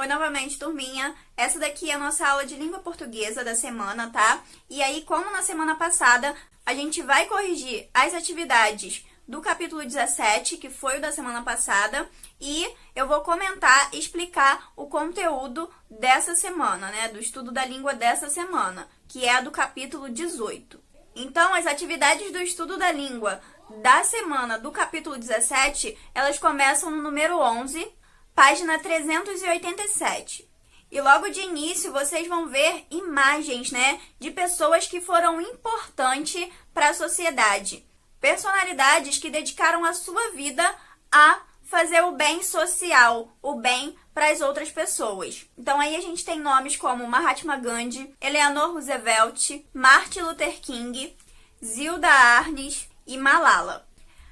Oi novamente, turminha. Essa daqui é a nossa aula de língua portuguesa da semana, tá? E aí, como na semana passada, a gente vai corrigir as atividades do capítulo 17, que foi o da semana passada, e eu vou comentar e explicar o conteúdo dessa semana, né? Do estudo da língua dessa semana, que é a do capítulo 18. Então, as atividades do estudo da língua da semana do capítulo 17, elas começam no número 11, página 387. E logo de início vocês vão ver imagens, né, de pessoas que foram importantes para a sociedade. Personalidades que dedicaram a sua vida a fazer o bem social, o bem para as outras pessoas. Então aí a gente tem nomes como Mahatma Gandhi, Eleanor Roosevelt, Martin Luther King, Zilda Arnes e Malala.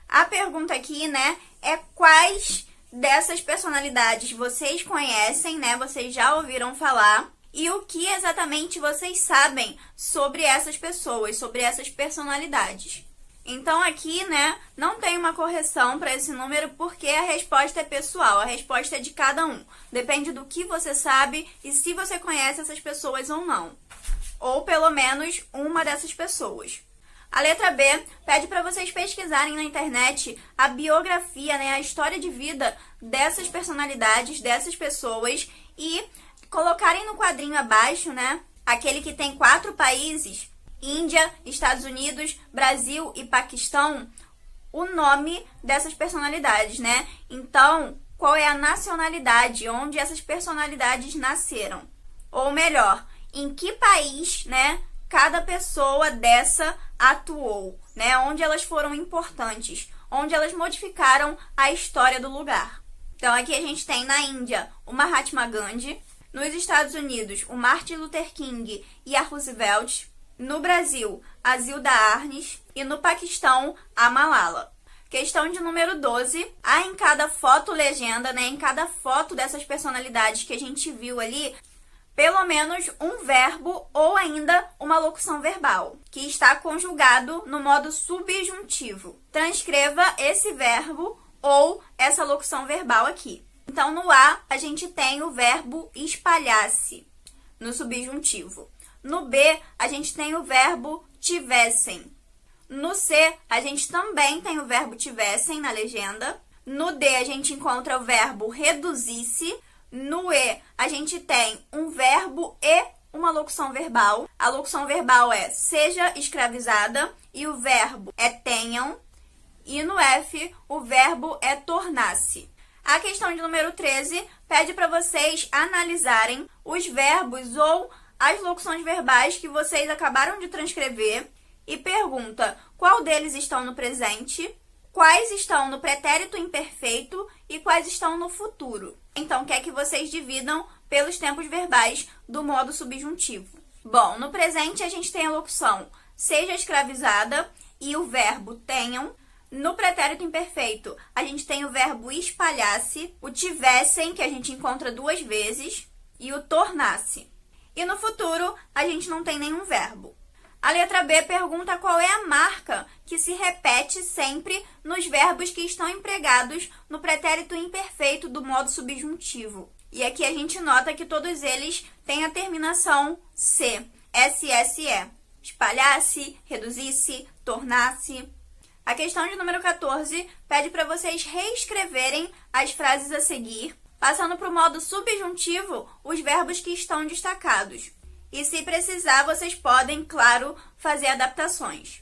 A pergunta aqui, né, é quais dessas personalidades vocês conhecem, né? Vocês já ouviram falar. E o que exatamente vocês sabem sobre essas pessoas, sobre essas personalidades. Então aqui, né, não tem uma correção para esse número porque a resposta é pessoal, a resposta é de cada um. Depende do que você sabe e se você conhece essas pessoas ou não. Ou pelo menos uma dessas pessoas. A letra B pede para vocês pesquisarem na internet a biografia, né, a história de vida dessas personalidades, dessas pessoas e colocarem no quadrinho abaixo, né, aquele que tem 4 países, Índia, Estados Unidos, Brasil e Paquistão, o nome dessas personalidades, né? Então, qual é a nacionalidade onde essas personalidades nasceram? Ou melhor, em que país, né, cada pessoa dessa atuou, né? Onde elas foram importantes, onde elas modificaram a história do lugar. Então, aqui a gente tem na Índia o Mahatma Gandhi, nos Estados Unidos o Martin Luther King e a Roosevelt, no Brasil a Zilda Arnes e no Paquistão a Malala. Questão de número 12, há em cada foto legenda, né? Em cada foto dessas personalidades que a gente viu ali, pelo menos um verbo ou ainda uma locução verbal, que está conjugado no modo subjuntivo. Transcreva esse verbo ou essa locução verbal aqui. Então, no A, a gente tem o verbo espalhar-se, no subjuntivo. No B, a gente tem o verbo tivessem. No C, a gente também tem o verbo tivessem na legenda. No D, a gente encontra o verbo reduzir-se. No E, a gente tem um verbo e uma locução verbal. A locução verbal é seja escravizada e o verbo é tenham. E no F, o verbo é tornar-se. A questão de número 13 pede para vocês analisarem os verbos ou as locuções verbais que vocês acabaram de transcrever e pergunta qual deles estão no presente, quais estão no pretérito imperfeito e quais estão no futuro. Então, quer que vocês dividam pelos tempos verbais do modo subjuntivo. Bom, no presente a gente tem a locução seja escravizada e o verbo tenham. No pretérito imperfeito, a gente tem o verbo espalhar-se, o tivessem, que a gente encontra 2 vezes, e o tornar-se. E no futuro, a gente não tem nenhum verbo. A letra B pergunta qual é a marca que se repete sempre nos verbos que estão empregados no pretérito imperfeito do modo subjuntivo. E aqui a gente nota que todos eles têm a terminação se, SSE. Espalhar-se, reduzir-se, tornar-se. A questão de número 14 pede para vocês reescreverem as frases a seguir, passando para o modo subjuntivo os verbos que estão destacados. E se precisar, vocês podem, claro, fazer adaptações.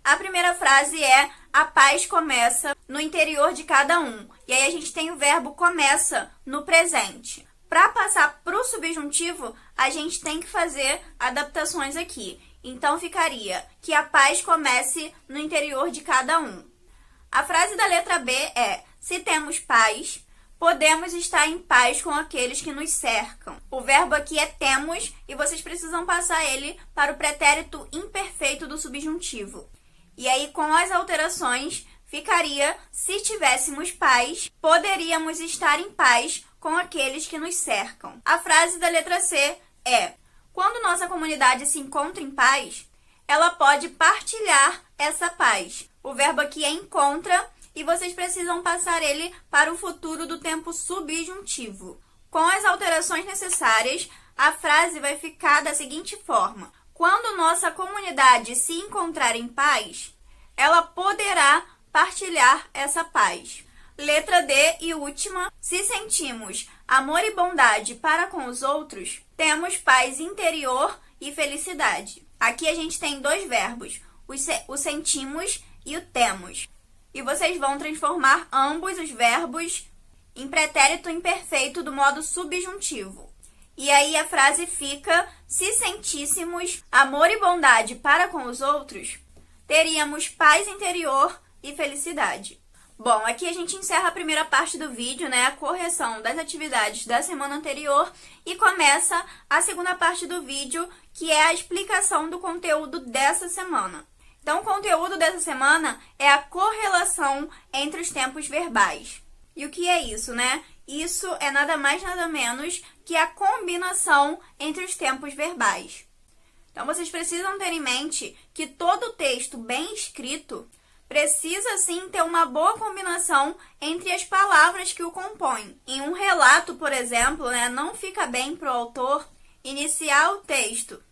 A primeira frase é a paz começa no interior de cada um. E aí a gente tem o verbo começa no presente. Para passar para o subjuntivo, a gente tem que fazer adaptações aqui. Então ficaria que a paz comece no interior de cada um. A frase da letra B é: se temos paz, podemos estar em paz com aqueles que nos cercam. O verbo aqui é temos e vocês precisam passar ele para o pretérito imperfeito do subjuntivo. E aí, com as alterações, ficaria: se tivéssemos paz, poderíamos estar em paz com aqueles que nos cercam. A frase da letra C é: quando nossa comunidade se encontra em paz, ela pode partilhar essa paz. O verbo aqui é encontra e vocês precisam passar ele para o futuro do tempo subjuntivo. Com as alterações necessárias, a frase vai ficar da seguinte forma: quando nossa comunidade se encontrar em paz, ela poderá partilhar essa paz. Letra D e última: se sentimos amor e bondade para com os outros, temos paz interior e felicidade. Aqui a gente tem dois verbos, o sentimos e o temos. E vocês vão transformar ambos os verbos em pretérito imperfeito do modo subjuntivo. E aí a frase fica: se sentíssemos amor e bondade para com os outros, teríamos paz interior e felicidade. Bom, aqui a gente encerra a primeira parte do vídeo, né? A correção das atividades da semana anterior, e começa a segunda parte do vídeo, que é a explicação do conteúdo dessa semana. Então, o conteúdo dessa semana é a correlação entre os tempos verbais. E o que é isso, né? Isso é nada mais, nada menos que a combinação entre os tempos verbais. Então, vocês precisam ter em mente que todo texto bem escrito precisa, sim, ter uma boa combinação entre as palavras que o compõem. Em um relato, por exemplo, né, não fica bem para o autor iniciar o texto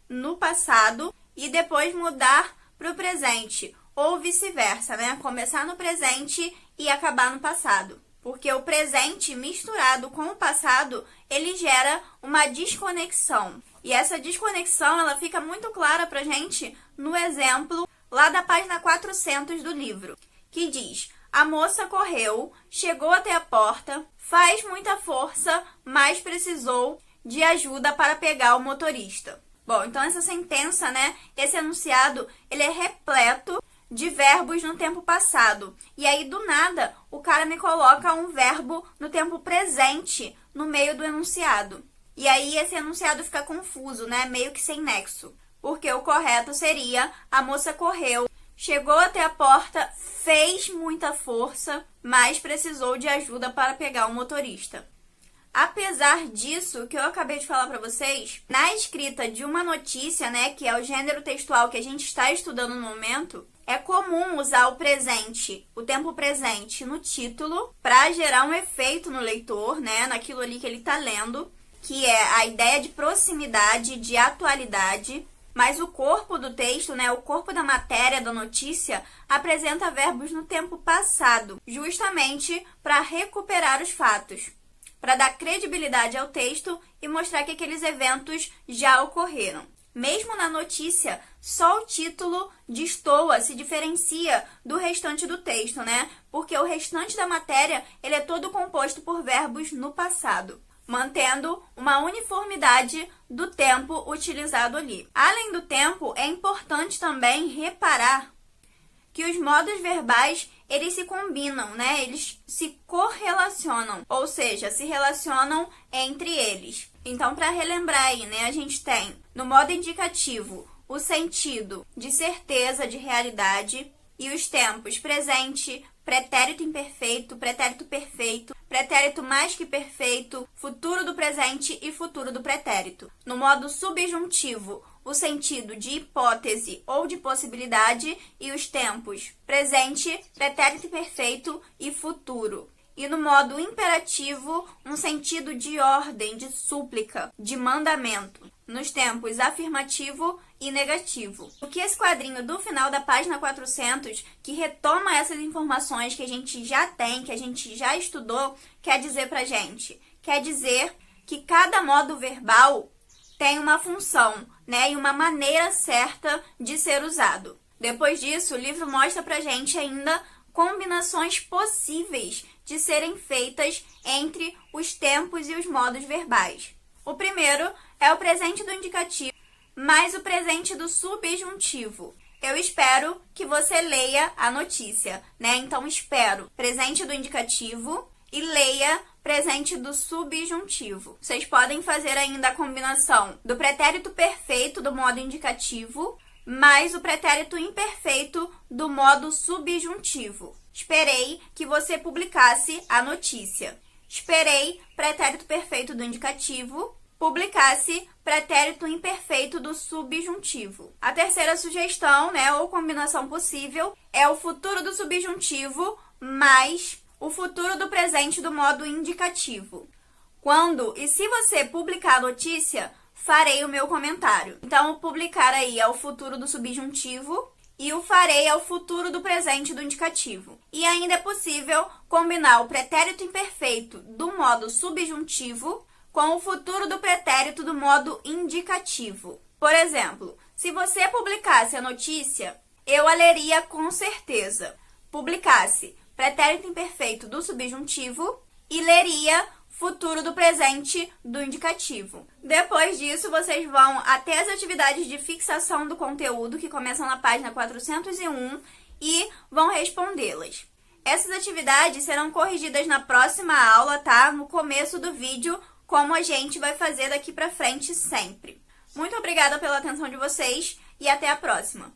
no passado e depois mudar para o presente, ou vice-versa, né? Começar no presente e acabar no passado. Porque o presente misturado com o passado, ele gera uma desconexão. E essa desconexão, ela fica muito clara pra gente no exemplo lá da página 400 do livro, que diz: a moça correu, chegou até a porta, faz muita força, mas precisou de ajuda para pegar o motorista. Bom, então essa sentença, né, esse enunciado, ele é repleto de verbos no tempo passado. E aí, do nada, o cara me coloca um verbo no tempo presente no meio do enunciado. E aí, esse enunciado fica confuso, né, meio que sem nexo. Porque o correto seria: a moça correu, chegou até a porta, fez muita força, mas precisou de ajuda para pegar o motorista. Apesar disso, que eu acabei de falar para vocês, na escrita de uma notícia, né, que é o gênero textual que a gente está estudando no momento, é comum usar o presente, o tempo presente, no título para gerar um efeito no leitor, né, naquilo ali que ele está lendo, que é a ideia de proximidade, de atualidade. Mas o corpo do texto, né, o corpo da matéria da notícia, apresenta verbos no tempo passado, justamente para recuperar os fatos, para dar credibilidade ao texto e mostrar que aqueles eventos já ocorreram. Mesmo na notícia, só o título destoa, se diferencia do restante do texto, né? Porque o restante da matéria, ele é todo composto por verbos no passado, mantendo uma uniformidade do tempo utilizado ali. Além do tempo, é importante também reparar que os modos verbais, eles se combinam, né? Eles se correlacionam, ou seja, se relacionam entre eles. Então, para relembrar aí, né, a gente tem no modo indicativo o sentido de certeza, de realidade, e os tempos presente, pretérito imperfeito, pretérito perfeito, pretérito mais que perfeito, futuro do presente e futuro do pretérito. No modo subjuntivo, o sentido de hipótese ou de possibilidade e os tempos presente, pretérito perfeito e futuro. E no modo imperativo, um sentido de ordem, de súplica, de mandamento, nos tempos afirmativo e negativo. O que esse quadrinho do final da página 400, que retoma essas informações que a gente já tem, que a gente já estudou, quer dizer pra gente? Quer dizer que cada modo verbal tem uma função, né, e uma maneira certa de ser usado. Depois disso, o livro mostra pra gente ainda combinações possíveis de serem feitas entre os tempos e os modos verbais. O primeiro é o presente do indicativo mais o presente do subjuntivo. Eu espero que você leia a notícia, né? Então, espero presente do indicativo e leia presente do subjuntivo. Vocês podem fazer ainda a combinação do pretérito perfeito do modo indicativo mais o pretérito imperfeito do modo subjuntivo. Esperei que você publicasse a notícia. Esperei, pretérito perfeito do indicativo, publicasse pretérito imperfeito do subjuntivo. A terceira sugestão, né, ou combinação possível, é o futuro do subjuntivo mais o futuro do presente do modo indicativo. Quando e se você publicar a notícia, farei o meu comentário. Então, o publicar aí é o futuro do subjuntivo e o farei é o futuro do presente do indicativo. E ainda é possível combinar o pretérito imperfeito do modo subjuntivo com o futuro do pretérito do modo indicativo. Por exemplo, se você publicasse a notícia, eu a leria com certeza. Publicasse pretérito imperfeito do subjuntivo e leria futuro do presente do indicativo. Depois disso, vocês vão até as atividades de fixação do conteúdo, que começam na página 401, e vão respondê-las. Essas atividades serão corrigidas na próxima aula, tá? No começo do vídeo, como a gente vai fazer daqui pra frente sempre. Muito obrigada pela atenção de vocês e até a próxima!